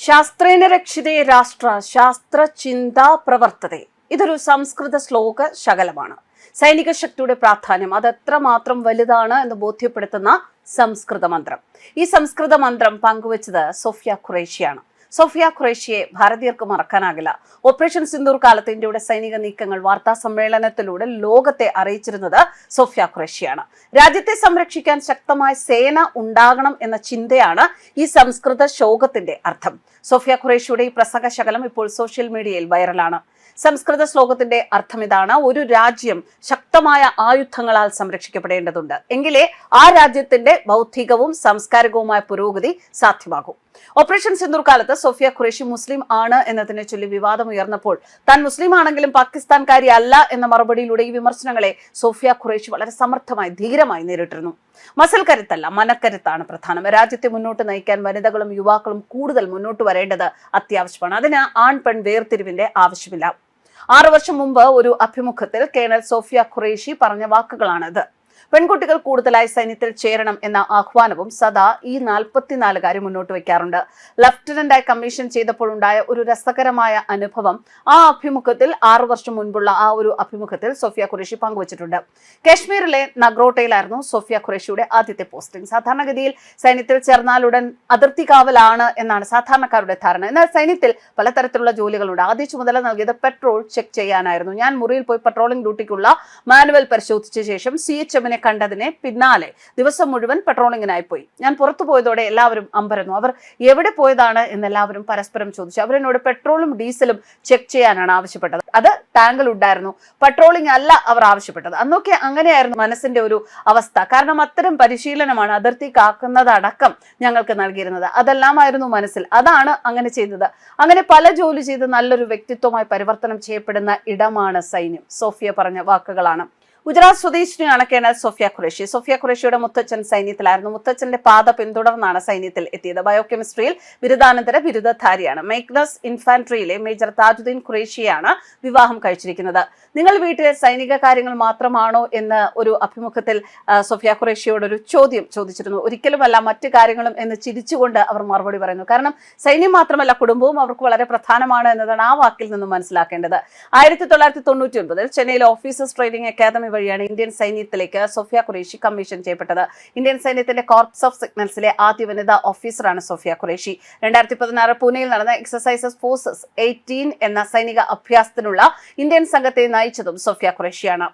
ശാസ്ത്രേണ രക്ഷിതേ രാഷ്ട്ര ശാസ്ത്ര ചിന്താ പ്രവർത്തതേ. ഇതൊരു സംസ്കൃത ശ്ലോക ശകലമാണ്. സൈനിക ശക്തിയുടെ പ്രാധാന്യം അത് എത്രമാത്രം വലുതാണ് എന്ന് ബോധ്യപ്പെടുത്തുന്ന സംസ്കൃത മന്ത്രം. ഈ സംസ്കൃത മന്ത്രം പങ്കുവച്ചത് സോഫിയ ഖുറേഷിയാണ്. സോഫിയ ഖുറേഷിയെ ഭാരതീയർക്ക് മറക്കാനാകില്ല. ഓപ്പറേഷൻ സിന്ദൂർ കാലത്ത് ഇന്ത്യയുടെ സൈനിക നീക്കങ്ങൾ വാർത്താ സമ്മേളനത്തിലൂടെ ലോകത്തെ അറിയിച്ചിരുന്നത് സോഫിയ ഖുറേഷിയാണ്. രാജ്യത്തെ സംരക്ഷിക്കാൻ ശക്തമായ സേന ഉണ്ടാകണം എന്ന ചിന്തയാണ് ഈ സംസ്കൃത ശ്ലോകത്തിന്റെ അർത്ഥം. സോഫിയ ഖുറേഷിയുടെ ഈ പ്രസംഗ ശകലം ഇപ്പോൾ സോഷ്യൽ മീഡിയയിൽ വൈറലാണ്. സംസ്കൃത ശ്ലോകത്തിന്റെ അർത്ഥം ഇതാണ്: ഒരു രാജ്യം ശക്തമായ ആയുധങ്ങളാൽ സംരക്ഷിക്കപ്പെടേണ്ടതുണ്ട്, എങ്കിലേ ആ രാജ്യത്തിന്റെ ബൗദ്ധികവും സാംസ്കാരികവുമായ പുരോഗതി സാധ്യമാകും. ഓപ്പറേഷൻ സിന്ദൂർ കാലത്ത് സോഫിയ ഖുറേഷി മുസ്ലിം ആണ് എന്നതിനെ ചൊല്ലി വിവാദം ഉയർന്നപ്പോൾ താൻ മുസ്ലിം ആണെങ്കിലും പാകിസ്ഥാൻകാരി അല്ല എന്ന മറുപടിയിലൂടെ ഈ വിമർശനങ്ങളെ സോഫിയ ഖുറേഷി വളരെ സമർത്ഥമായി ധീരമായി നേരിട്ടിരുന്നു. മസൽ കരുത്തല്ല, മനക്കരുത്താണ് പ്രധാനം. രാജ്യത്തെ മുന്നോട്ട് നയിക്കാൻ വനിതകളും യുവാക്കളും കൂടുതൽ മുന്നോട്ട് വരേണ്ടത് അത്യാവശ്യമാണ്. അതിന് ആൺ പെൺ വേർതിരിവിന്റെ ആവശ്യമില്ല. 6 വർഷം മുമ്പ് ഒരു അഭിമുഖത്തിൽ കേണൽ സോഫിയ ഖുറേഷി പറഞ്ഞ വാക്കുകളാണിത്. പെൺകുട്ടികൾ കൂടുതലായി സൈന്യത്തിൽ ചേരണം എന്ന ആഹ്വാനവും സദാ ഈ 44കാരി മുന്നോട്ട് വയ്ക്കാറുണ്ട്. ലഫ്റ്റനന്റായി കമ്മീഷൻ ചെയ്തപ്പോൾ ഉണ്ടായ ഒരു രസകരമായ അനുഭവം ആ അഭിമുഖത്തിൽ 6 വർഷം മുൻപുള്ള ആ ഒരു അഭിമുഖത്തിൽ സോഫിയ ഖുറേഷി പങ്കുവച്ചിട്ടുണ്ട്. കാശ്മീരിലെ നഗ്രോട്ടയിലായിരുന്നു സോഫിയ ഖുറേഷിയുടെ ആദ്യത്തെ പോസ്റ്റിംഗ്. സാധാരണഗതിയിൽ സൈന്യത്തിൽ ചേർന്നാലുടൻ അതിർത്തി കാവലാണ് എന്നാണ് സാധാരണക്കാരുടെ ധാരണ. എന്നാൽ സൈന്യത്തിൽ പലതരത്തിലുള്ള ജോലികളുണ്ട്. ആദ്യ ചുമതല നൽകിയത് പെട്രോൾ ചെക്ക് ചെയ്യാനായിരുന്നു. ഞാൻ മുറിയിൽ പോയി പെട്രോളിംഗ് ഡ്യൂട്ടിക്കുള്ള മാനുവൽ പരിശോധിച്ച ശേഷം CHMനെ കണ്ടതിനെ പിന്നാലെ ദിവസം മുഴുവൻ പെട്രോളിങ്ങിനായി പോയി. ഞാൻ പുറത്തു പോയതോടെ എല്ലാവരും അമ്പരന്നു. അവർ എവിടെ പോയതാണ് എന്ന് എല്ലാവരും പരസ്പരം ചോദിച്ചു. അവരെന്നോട് പെട്രോളും ഡീസലും ചെക്ക് ചെയ്യാനാണ് ആവശ്യപ്പെട്ടത്. അത് ടാങ്കിൽ ഉണ്ടായിരുന്നു, പെട്രോളിംഗ് അല്ല അവർ ആവശ്യപ്പെട്ടത്. അന്നൊക്കെ അങ്ങനെയായിരുന്നു മനസ്സിന്റെ ഒരു അവസ്ഥ. കാരണം അത്തരം പരിശീലനമാണ് അതിർത്തി കാക്കുന്നതടക്കം ഞങ്ങൾക്ക് നൽകിയിരുന്നത്. അതെല്ലാമായിരുന്നു മനസ്സിൽ. അതാണ് അങ്ങനെ ചെയ്തത്. അങ്ങനെ പല ജോലി ചെയ്ത് നല്ലൊരു വ്യക്തിത്വമായി പരിവർത്തനം ചെയ്യപ്പെടുന്ന ഇടമാണ് സൈന്യം. സോഫിയ പറഞ്ഞ വാക്കുകളാണ്. ഗുജറാത്ത് സ്വദേശിനിയാണ് കേണൽ സോഫിയ ഖുറേഷി. സോഫിയ ഖുറേഷിയുടെ മുത്തച്ഛൻ സൈന്യത്തിലായിരുന്നു. മുത്തച്ഛന്റെ പാത പിന്തുടർന്നാണ് സൈന്യത്തിൽ എത്തിയത്. ബയോകെമിസ്ട്രിയിൽ ബിരുദാനന്തര ബിരുദധാരിയാണ്. മൈഗ്നസ് ഇൻഫാൻട്രിയിലെ മേജർ താജുദ്ദീൻ ഖുറേഷിയാണ് വിവാഹം കഴിച്ചിരിക്കുന്നത്. നിങ്ങൾ വീട്ടിലെ സൈനിക കാര്യങ്ങൾ മാത്രമാണോ എന്ന് ഒരു അഭിമുഖത്തിൽ സോഫിയ ഖുറേഷിയോട് ഒരു ചോദ്യം ചോദിച്ചിരുന്നു. ഒരിക്കലുമല്ല, മറ്റു കാര്യങ്ങളും എന്ന് ചിരിച്ചുകൊണ്ട് അവർ മറുപടി പറയുന്നു. കാരണം സൈന്യം മാത്രമല്ല, കുടുംബവും അവർക്ക് വളരെ പ്രധാനമാണ് എന്നതാണ് ആ വാക്കിൽ നിന്നും മനസ്സിലാക്കേണ്ടത്. 1999 ചെന്നൈയിലെ ഓഫീസേഴ്സ് ട്രെയിനിങ് അക്കാദമി വഴിയാണ് ഇന്ത്യൻ സൈന്യത്തിലേക്ക് സോഫിയ ഖുറേഷി കമ്മീഷൻ ചെയ്യപ്പെട്ടത്. ഇന്ത്യൻ സൈന്യത്തിന്റെ കോർപ്സ് ഓഫ് സിഗ്നൽസിലെ ആദ്യ വനിതാ ഓഫീസറാണ് സോഫിയ ഖുറേഷി. 2016 പൂനെയിൽ നടന്ന എക്സസൈസസ് ഫോഴ്സസ് 18 എന്ന സൈനിക അഭ്യാസത്തിനുള്ള ഇന്ത്യൻ സംഘത്തെ നയിച്ചതും സോഫിയ ഖുറേഷിയാണ്.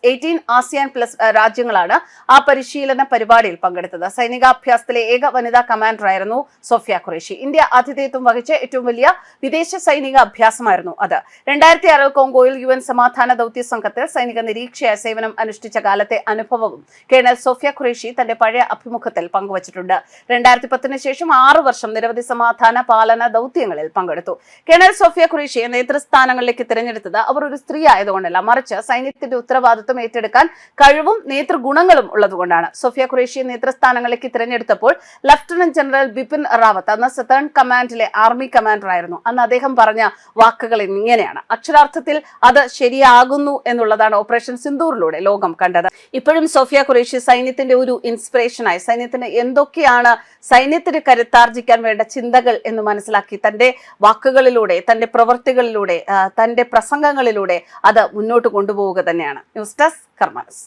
18 ASEAN+ രാജ്യങ്ങളാണ് ആ പരിശീലന പരിപാടിയിൽ പങ്കെടുത്തത്. സൈനികാഭ്യാസത്തിലെ ഏക വനിതാ കമാൻഡറായിരുന്നു സോഫിയ ഖുറേഷി. ഇന്ത്യ ആതിഥേയത്വം വഹിച്ച ഏറ്റവും വലിയ വിദേശ സൈനിക അഭ്യാസമായിരുന്നു അത്. 2006 കോങ്കോയിൽ UN സമാധാന ദൗത്യ സംഘത്തിൽ സൈനിക നിരീക്ഷയായ സേവനം അനുഷ്ഠിച്ച കാലത്തെ അനുഭവവും കേണൽ സോഫിയ ഖുറേഷി തന്റെ പഴയ അഭിമുഖത്തിൽ പങ്കുവച്ചിട്ടുണ്ട്. 2010 ശേഷം 6 വർഷം നിരവധി സമാധാന പാലന ദൗത്യങ്ങളിൽ പങ്കെടുത്തു. കേണൽ സോഫിയ ഖുറേഷിയെ നേതൃസ്ഥാനങ്ങളിലേക്ക് തിരഞ്ഞെടുത്തത് അവർ ഒരു സ്ത്രീ ആയതുകൊണ്ടല്ല, മറിച്ച് സൈന്യത്തിന്റെ ഉത്തരവാദിത്വം ഏറ്റെടുക്കാൻ കഴിവും നേതൃഗുണങ്ങളും ഉള്ളതുകൊണ്ടാണ്. സോഫിയ ഖുറേഷിയെ നേതൃസ്ഥാനങ്ങളിലേക്ക് തിരഞ്ഞെടുത്തപ്പോൾ ലഫ്റ്റനന്റ് ജനറൽ ബിപിൻ റാവത്ത് അന്ന് സതേൺ കമാൻഡിലെ ആർമി കമാൻഡർ ആയിരുന്നു. അന്ന് അദ്ദേഹം പറഞ്ഞ വാക്കുകൾ ഇങ്ങനെയാണ്. അക്ഷരാർത്ഥത്തിൽ അത് ശരിയാകുന്നു എന്നുള്ളതാണ് ഓപ്പറേഷൻ സിന്ദൂറിലൂടെ ലോകം കണ്ടത്. ഇപ്പോഴും സോഫിയ ഖുറേഷി സൈന്യത്തിന്റെ ഒരു ഇൻസ്പിറേഷനായി, സൈന്യത്തിന് എന്തൊക്കെയാണ് സൈന്യത്തിന് കരുത്താർജിക്കാൻ വേണ്ട ചിന്തകൾ എന്ന് മനസ്സിലാക്കി തന്റെ വാക്കുകളിലൂടെ, തന്റെ പ്രവൃത്തികളിലൂടെ, തന്റെ പ്രസംഗങ്ങളിലൂടെ അത് മുന്നോട്ട് കൊണ്ടുപോവുക തന്നെയാണ്. ന്യൂസ് ഡെസ്ക് കർമ്മ ന്യൂസ്.